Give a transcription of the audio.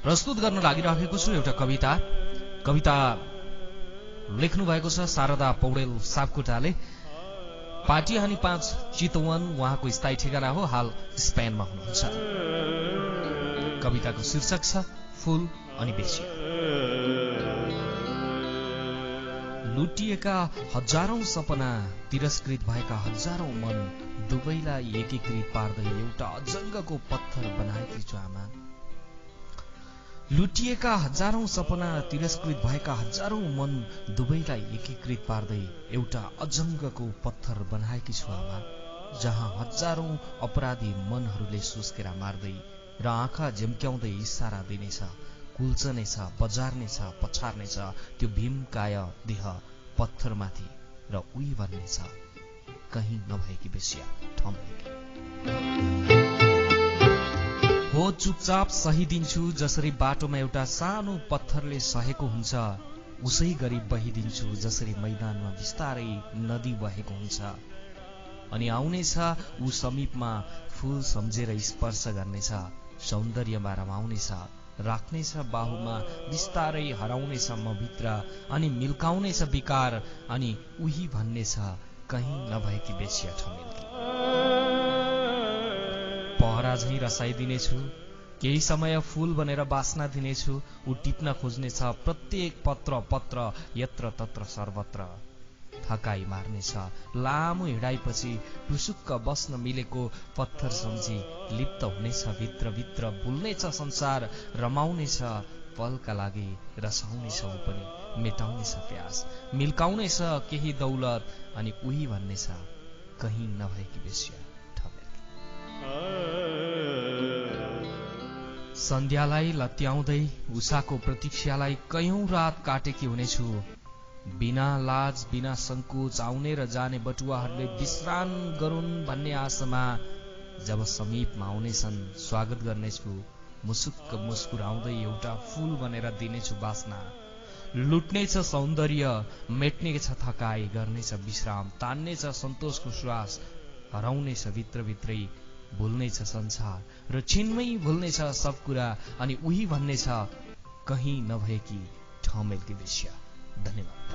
प्रस्तुत गर्न लागिरहेको छु एउटा कविता लेख्नु भएको छ शारदा पौडेल सापकोटाले। पाटिहानी 5 चितवन उहाँको स्थायी ठेगाना हो, हाल स्पेनमा हुनुहुन्छ। कविताको शीर्षक छ फूल अनि बेसिया। लुटिएका हजारौं सपना, तिरस्कृत भएका हजारौं मन, दुवैलाई एकीकृत पार्दै एउटा अजङ्गको पत्थर बनाएकी छु आमा। लुटिएका हजारौं सपना, तिरस्कृत भएका हजारौं मन, दुवैलाई एकीकृत पार्दै एउटा अजङ्गको पत्थर बनाएकी छु आमा। जहाँ हजारौं अपराधी मनहरूले सुस्केर मार्दै र आँखा झिम्क्याउँदै इसारा दिनेछ, कुल्चनेछ, बजार्नेछ, पछार्नेछ त्यो भीमकाय देह पत्थरमाथि र उही भन्नेछ कहीँ नभएकी बेसिया ठमेकी। हो चुपचाप सहिदिन्छु जसरी बाटोमा एउटा सानो पत्थरले सहेको हुन्छ, उसै गरी बहिदिन्छु जसरी मैदानमा बिस्तारै नदी बहेको हुन्छ। अनि आउनेछ ऊ समीपमा, फूल सम्झेर स्पर्श गर्नेछ, सौन्दर्यमा रमाउनेछ, राख्नेछ बाहुमा, बिस्तारै हराउनेछ म भित्र, अनि मिल्काउनेछ विकार, अनि उही भन्नेछ कहीँ नभएकी बेसिया ठमेलकी। पहरा झैं रसाइदिनेछु, केही समय फूल बनेर बास्ना दिनेछु, ऊ टिप्न खोज्नेछ प्रत्येक पत्र यत्र तत्र सर्वत्र, थकाई मार्नेछ लामो हिँडाइपछि, टुसुक्क बस्न मिलेको पत्थर सम्झी लिप्त हुनेछ भित्र बुल्नेछ संसार, रमाउनेछ पलका लागि, रसाउनेछ ऊ पनि, मेटाउनेछ प्यास, मिल्काउनेछ केही दौलत, अनि उही भन्नेछ कहीँ नभएकी बेसिया ठमेलकी। सन्ध्यालाई लत्याउँदै उषाको प्रतीक्षालाई कयौं रात काटेकी हुनेछु, बिना लाज बिना संकोच आउने र जाने बटुवाहरूले विश्राम गरून् भन्ने आशामा। जब समीपमा आउनेछन् स्वागत गर्नेछु, मुसुक्क मुस्कुराउँदै एउटा फूल बनेर दिनेछु बास्ना। लुट्नेछ सौन्दर्य, मेट्नेछ थकाई, गर्नेछ विश्राम, तान्नेछ सन्तोषको श्वास, हराउनेछ भित्रै, भुल्नेछ संसार र छिनमै भुल्नेछ सब कुरा, अनि उही भन्नेछ कहीँ नभएकी ठमेलकी बेसिया। धन्यवाद।